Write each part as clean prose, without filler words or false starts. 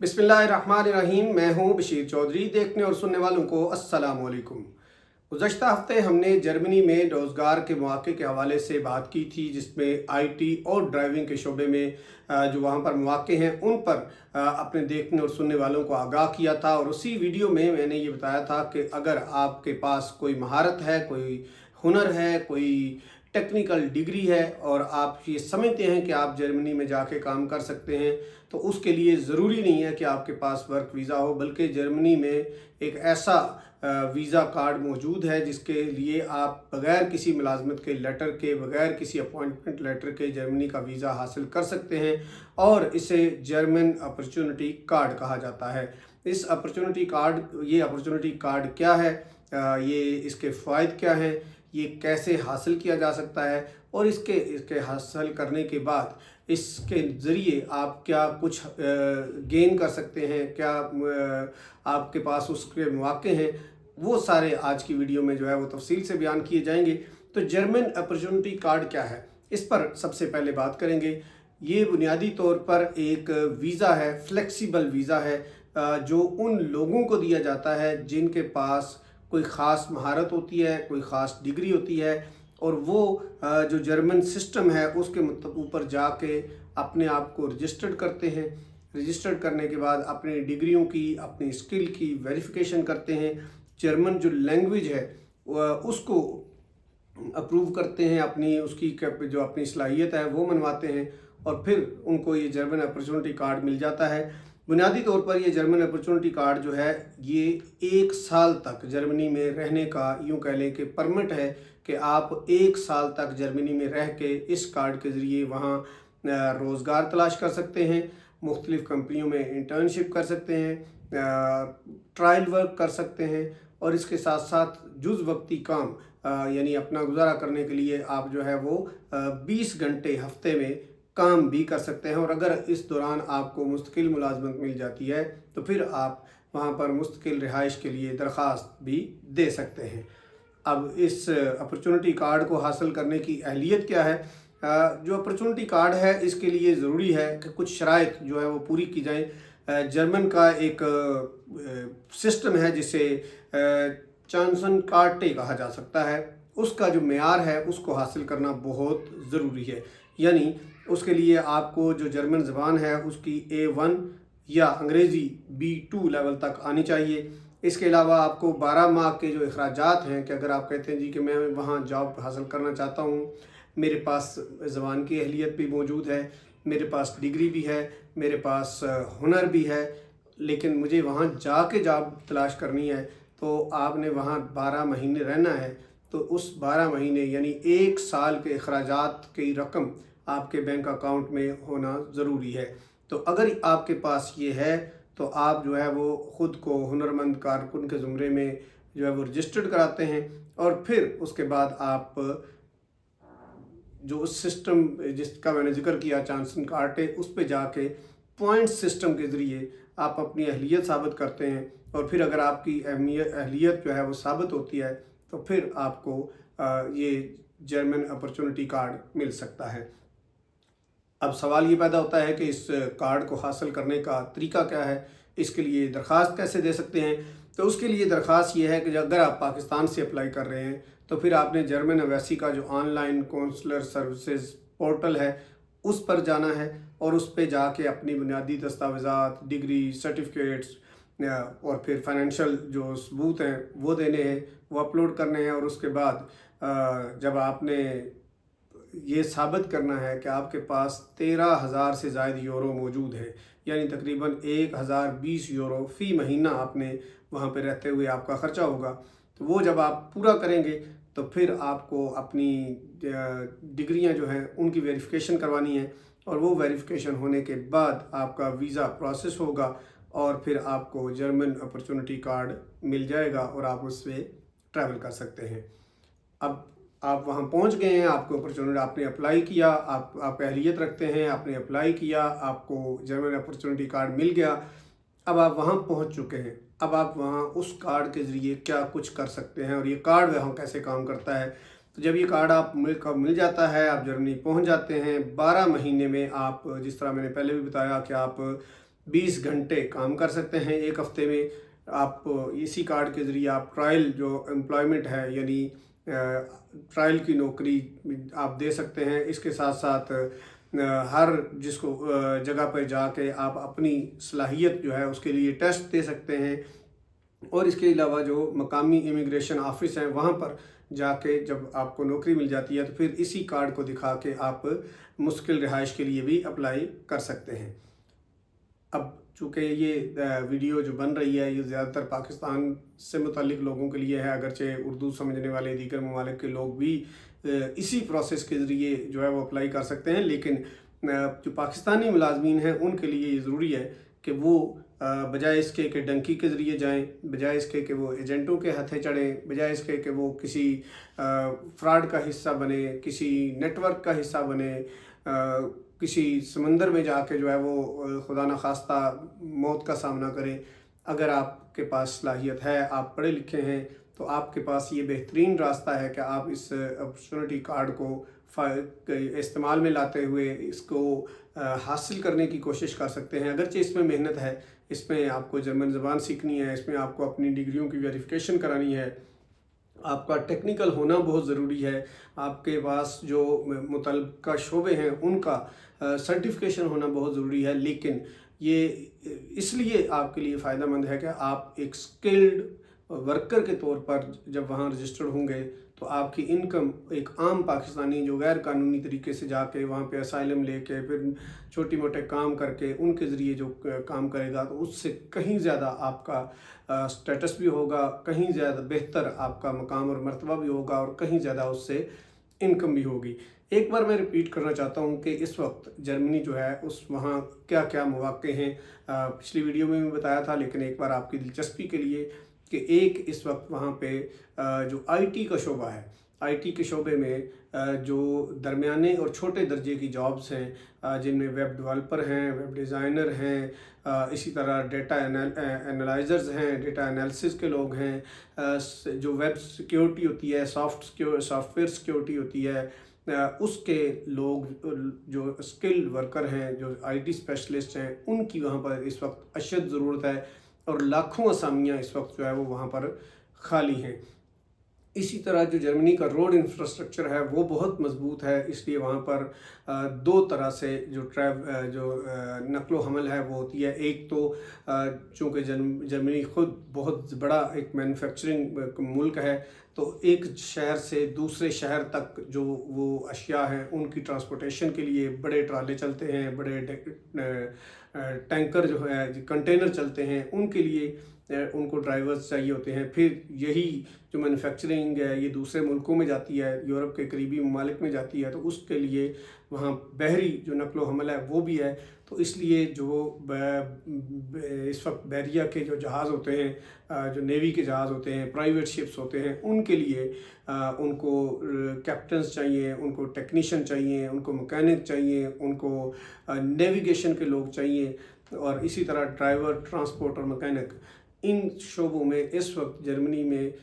बिस्मिल्लाहिर्रहमानिर्रहीम। मैं हूं बशीर चौधरी। देखने और सुनने वालों को अस्सलाम वालेकुम। गुज़श्ता हफ्ते हमने जर्मनी में रोज़गार के मौके के हवाले से बात की थी, जिसमें आईटी और ड्राइविंग के शोबे में जो वहां पर मौके हैं उन पर अपने देखने और सुनने वालों को आगाह किया था। और उसी वीडियो में मैंने ये बताया था कि अगर आपके पास कोई महारत है, कोई हुनर है, कोई टेक्निकल डिग्री है और आप ये समझते हैं कि आप जर्मनी में जाके काम कर सकते हैं, तो उसके लिए ज़रूरी नहीं है कि आपके पास वर्क वीज़ा हो, बल्कि जर्मनी में एक ऐसा वीज़ा कार्ड मौजूद है जिसके लिए आप बग़ैर किसी मुलाजमत के लेटर के, बग़ैर किसी अपॉइंटमेंट लेटर के जर्मनी का वीज़ा हासिल कर सकते हैं। और इसे जर्मन अपॉर्चुनिटी कार्ड कहा जाता है। इस अपॉर्चुनिटी कार्ड ये अपॉर्चुनिटी कार्ड क्या है, ये इसके फ़ायदे क्या हैं, ये कैसे हासिल किया जा सकता है, और इसके हासिल करने के बाद इसके ज़रिए आप क्या कुछ गेन कर सकते हैं, क्या आपके पास उसके मौके हैं, वो सारे आज की वीडियो में जो है वो तफसील से बयान किए जाएंगे। तो जर्मन अपॉर्चुनिटी कार्ड क्या है, इस पर सबसे पहले बात करेंगे। ये बुनियादी तौर पर एक वीज़ा है, फ्लेक्सिबल वीज़ा है, जो उन लोगों को दिया जाता है जिनके पास कोई ख़ास महारत होती है, कोई ख़ास डिग्री होती है, और वो जो जर्मन सिस्टम है उसके ऊपर जाके अपने आप को रजिस्टर्ड करते हैं। रजिस्टर्ड करने के बाद अपनी डिग्रियों की, अपनी स्किल की वेरिफिकेशन करते हैं। जर्मन जो लैंग्वेज है उसको अप्रूव करते हैं, अपनी उसकी जो अपनी सलाहियत है वो मनवाते हैं, और फिर उनको ये जर्मन अपॉर्चुनिटी कार्ड मिल जाता है। बुनियादी तौर पर ये जर्मन अपॉर्चुनिटी कार्ड जो है ये 1 साल तक जर्मनी में रहने का, यूँ कह लें कि परमिट है कि आप 1 साल तक जर्मनी में रह के इस कार्ड के ज़रिए वहाँ रोज़गार तलाश कर सकते हैं, मुख्तलिफ़ कंपनियों में इंटर्नशिप कर सकते हैं, ट्रायल वर्क कर सकते हैं, और इसके साथ साथ जुज़ वक्ती काम यानी अपना गुजारा करने के लिए आप जो है वो 20 घंटे हफ्ते में काम भी कर सकते हैं। और अगर इस दौरान आपको मुस्तकिल मुलाजमत मिल जाती है तो फिर आप वहाँ पर मुस्तकिल रिहाइश के लिए दरख्वास्त भी दे सकते हैं। अब इस अपॉर्चुनिटी कार्ड को हासिल करने की अहलियत क्या है? जो अपॉर्चुनिटी कार्ड है इसके लिए ज़रूरी है कि कुछ शराइत जो है वो पूरी की जाएँ। जर्मन का एक सिस्टम है जिसे चांसन कार्टे कहा जा सकता है। उसका जो मेयार है उसको हासिल करना बहुत ज़रूरी है। यानी उसके लिए आपको जो जर्मन ज़बान है उसकी A1 या अंग्रेज़ी B2 लेवल तक आनी चाहिए। इसके अलावा आपको 12 माह के जो अखराजात हैं कि अगर आप कहते हैं जी कि मैं वहाँ जॉब हासिल करना चाहता हूँ, मेरे पास ज़बान की अहलियत भी मौजूद है, मेरे पास डिग्री भी है, मेरे पास हुनर भी है, लेकिन मुझे वहाँ जाके जॉब तलाश करनी है, तो आपने वहाँ 12 महीने रहना है। तो उस 12 महीने यानी 1 साल के अखराजात की रकम आपके बैंक अकाउंट में होना ज़रूरी है। तो अगर आपके पास ये है तो आप जो है वो ख़ुद को हुनरमंद कारकुन के ज़ुमरे में जो है वो रजिस्टर्ड कराते हैं, और फिर उसके बाद आप जो उस सिस्टम जिसका मैंने जिक्र किया चांसन कार्टे, उस पे जाके पॉइंट सिस्टम के ज़रिए आप अपनी अहलियत साबित करते हैं, और फिर अगर आपकी अहलियत जो है वो साबित होती है तो फिर आपको ये जर्मन अपॉर्चुनिटी कार्ड मिल सकता है। अब सवाल ये पैदा होता है कि इस कार्ड को हासिल करने का तरीका क्या है, इसके लिए दरख्वास्त कैसे दे सकते हैं? तो उसके लिए दरख्वास्त ये है कि अगर आप पाकिस्तान से अप्लाई कर रहे हैं तो फिर आपने जर्मन एम्बेसी का जो ऑनलाइन कौंसलर सर्विसेज पोर्टल है उस पर जाना है, और उस पर जाके अपनी बुनियादी दस्तावेज़ात, डिग्री, सर्टिफिकेट्स और फिर फाइनेंशियल जो सबूत हैं वो देने हैं, वो अपलोड करने हैं। और उसके बाद जब आपने ये साबित करना है कि आपके पास 13,000 से ज़ायद यूरो मौजूद है, यानी तकरीबन 1,020 यूरो फ़ी महीना आपने वहाँ पे रहते हुए आपका ख़र्चा होगा। तो वो जब आप पूरा करेंगे तो फिर आपको अपनी डिग्रियाँ जो हैं उनकी वेरिफिकेशन करवानी है, और वो वेरिफिकेशन होने के बाद आपका वीज़ा प्रोसेस होगा, और फिर आपको जर्मन अपॉर्चुनिटी कार्ड मिल जाएगा और आप उससे ट्रैवल कर सकते हैं। अब आप वहाँ पहुँच गए हैं, आपको अपॉर्चुनिटी, आपने अप्लाई किया, आप अहलियत रखते हैं, आपने अप्लाई किया, आपको जर्मन अपॉर्चुनिटी कार्ड मिल गया। अब आप वहाँ पहुँच चुके हैं। अब आप वहाँ उस कार्ड के ज़रिए क्या कुछ कर सकते हैं, और ये कार्ड वहाँ कैसे काम करता है। तो जब ये कार्ड आप मिल जाता है, आप जर्मनी पहुँच जाते हैं। 12 महीने में आप, जिस तरह मैंने पहले भी बताया कि आप 20 घंटे काम कर सकते हैं एक हफ्ते में। आप इसी कार्ड के ज़रिए आप ट्रायल जो एम्प्लॉयमेंट है यानी ट्रायल की नौकरी आप दे सकते हैं। इसके साथ साथ हर जिसको जगह पर जाके आप अपनी सलाहियत जो है उसके लिए टेस्ट दे सकते हैं। और इसके अलावा जो मकामी इमिग्रेशन ऑफिस हैं वहाँ पर जाके जब आपको नौकरी मिल जाती है तो फिर इसी कार्ड को दिखा के आप मुश्किल रिहाइश के लिए भी अप्लाई कर सकते हैं। अब चूँकि ये वीडियो जो बन रही है ये ज़्यादातर पाकिस्तान से मुतल्लिक लोगों के लिए है, अगरचे उर्दू समझने वाले दीगर ममालिक के लोग भी इसी प्रोसेस के ज़रिए जो है वो अप्लाई कर सकते हैं, लेकिन जो पाकिस्तानी मुलाजमीन हैं उनके लिए ये ज़रूरी है कि वो बजाय इसके कि डंकी के ज़रिए जाएं, बजाय इसके कि वो एजेंटों के हथे चढ़ें, बजाय इसके कि वो किसी फ्रॉड का हिस्सा बने, किसी नेटवर्क का हिस्सा बने, किसी समंदर में जाके जो है वो खुदा न खास्ता मौत का सामना करें। अगर आपके पास सलाहियत है, आप पढ़े लिखे हैं, तो आपके पास ये बेहतरीन रास्ता है कि आप इस अपॉर्चुनिटी कार्ड को इस्तेमाल में लाते हुए इसको हासिल करने की कोशिश कर सकते हैं। अगरचे इसमें मेहनत है, इसमें आपको जर्मन ज़बान सीखनी है, इसमें आपको अपनी डिग्रियों की वेरिफिकेशन करानी है, आपका टेक्निकल होना बहुत ज़रूरी है, आपके पास जो मुतल्लिका शोबे हैं उनका सर्टिफिकेशन होना बहुत ज़रूरी है। लेकिन ये इसलिए आपके लिए फ़ायदा मंद है कि आप एक स्किल्ड वर्कर के तौर पर जब वहाँ रजिस्टर्ड होंगे तो आपकी इनकम एक आम पाकिस्तानी जो गैर कानूनी तरीके से जाके वहाँ पे असाइलम लेके फिर छोटी मोटे काम करके उनके ज़रिए जो काम करेगा तो उससे कहीं ज़्यादा आपका स्टेटस भी होगा, कहीं ज़्यादा बेहतर आपका मकाम और मर्तबा भी होगा और कहीं ज़्यादा उससे इनकम भी होगी। एक बार मैं रिपीट करना चाहता हूँ कि इस वक्त जर्मनी जो है उस वहाँ क्या क्या मौक़े हैं। पिछली वीडियो में भी बताया था, लेकिन एक बार आपकी दिलचस्पी के लिए कि एक इस वक्त वहाँ पे जो आईटी का शोबा है, आईटी के शोबे में जो दरमियाने और छोटे दर्जे की जॉब्स हैं जिनमें वेब डेवलपर हैं, वेब डिज़ाइनर हैं, इसी तरह डेटा एनालाइजर्स हैं, डेटा एनालिसिस के लोग हैं, जो वेब सिक्योरिटी होती है, सॉफ्टवेयर सिक्योरिटी होती है, उसके लोग जो स्किल्ड वर्कर हैं, जो आईटी स्पेशलिस्ट हैं, उनकी वहाँ पर इस वक्त अशद ज़रूरत है और लाखों असामियाँ इस वक्त जो है वो वहाँ पर खाली हैं। इसी तरह जो जर्मनी का रोड इंफ्रास्ट्रक्चर है वो बहुत मजबूत है, इसलिए वहाँ पर दो तरह से जो नकलो हमल है वो होती है। एक तो चूँकि जर्मनी ख़ुद बहुत बड़ा एक मैन्युफैक्चरिंग मुल्क है, तो एक शहर से दूसरे शहर तक जो वो अशिया हैं उनकी ट्रांसपोर्टेशन के लिए बड़े ट्राले चलते हैं, बड़े टैंकर जो है कंटेनर चलते हैं, उनके लिए उनको ड्राइवर्स चाहिए होते हैं। फिर यही जो मैन्युफैक्चरिंग है ये दूसरे मुल्कों में जाती है, यूरोप के करीबी ममालिक में जाती है, तो उसके लिए वहाँ बहरी जो नकलो हमल है वो भी है। तो इसलिए जो इस वक्त बहरिया के जो जहाज़ होते हैं, जो नेवी के जहाज़ होते हैं, प्राइवेट शिप्स होते हैं, उनके लिए उनको कैप्टन्स चाहिए, उनको टेक्नीशियन चाहिए, उनको मैकेनिक चाहिए, उनको नेविगेशन के लोग चाहिए, और इसी तरह ड्राइवर, ट्रांसपोर्ट और मैकेनिक। इन शोबों में इस वक्त जर्मनी में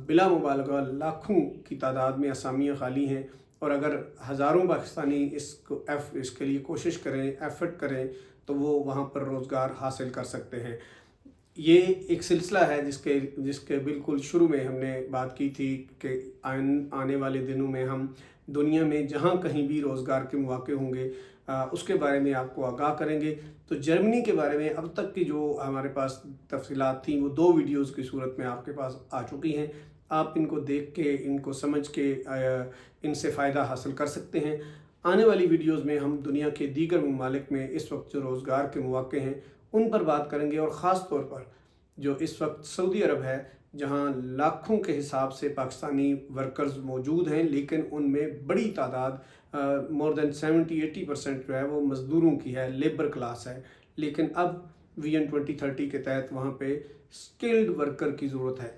बिला मुबालगा लाखों की तादाद में असामियाँ खाली हैं, और अगर हज़ारों पाकिस्तानी इसके लिए कोशिश करें, एफर्ट करें, तो वो वहाँ पर रोज़गार हासिल कर सकते हैं। ये एक सिलसिला है जिसके बिल्कुल शुरू में हमने बात की थी कि आने वाले दिनों में हम दुनिया में जहाँ कहीं भी रोज़गार के मौके होंगे उसके बारे में आपको आगाह करेंगे। तो जर्मनी के बारे में अब तक की जो हमारे पास तफसीलात थी वो 2 वीडियोज़ की सूरत में आपके पास आ चुकी हैं। आप इनको देख के, इनको समझ के इनसे फ़ायदा हासिल कर सकते हैं। आने वाली वीडियोज़ में हम दुनिया के दीगर ममालिक में इस वक्त जो रोज़गार के मौके हैं उन पर बात करेंगे, और ख़ास तौर पर जो इस वक्त सऊदी अरब है जहाँ लाखों के हिसाब से पाकिस्तानी वर्कर्स मौजूद हैं, लेकिन उनमें बड़ी तादाद मोर देन 70-80% जो है वो मज़दूरों की है, लेबर क्लास है। लेकिन अब विजन 2030 के तहत वहाँ पे स्किल्ड वर्कर की ज़रूरत है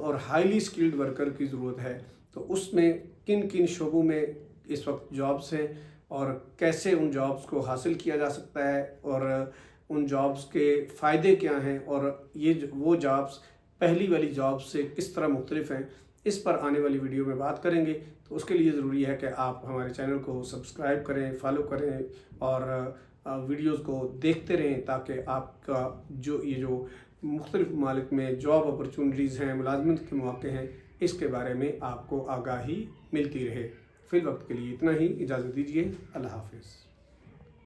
और हाईली स्किल्ड वर्कर की ज़रूरत है। तो उसमें किन किन शोबों में इस वक्त जॉब्स हैं और कैसे उन जॉब्स को हासिल किया जा सकता है, और उन जॉब्स के फ़ायदे क्या हैं, और ये वो जॉब्स पहली वाली जॉब से किस तरह मुख्तलिफ हैं, इस पर आने वाली वीडियो में बात करेंगे। तो उसके लिए ज़रूरी है कि आप हमारे चैनल को सब्सक्राइब करें, फॉलो करें, और ویڈیوز کو دیکھتے رہیں تاکہ آپ کا جو مختلف ممالک میں جاب اپرچونٹیز ہیں، ملازمت کے مواقع ہیں، اس کے بارے میں آپ کو آگاہی ملتی رہے۔ فی الوقت کے لیے اتنا ہی، اجازت دیجیے، اللہ حافظ۔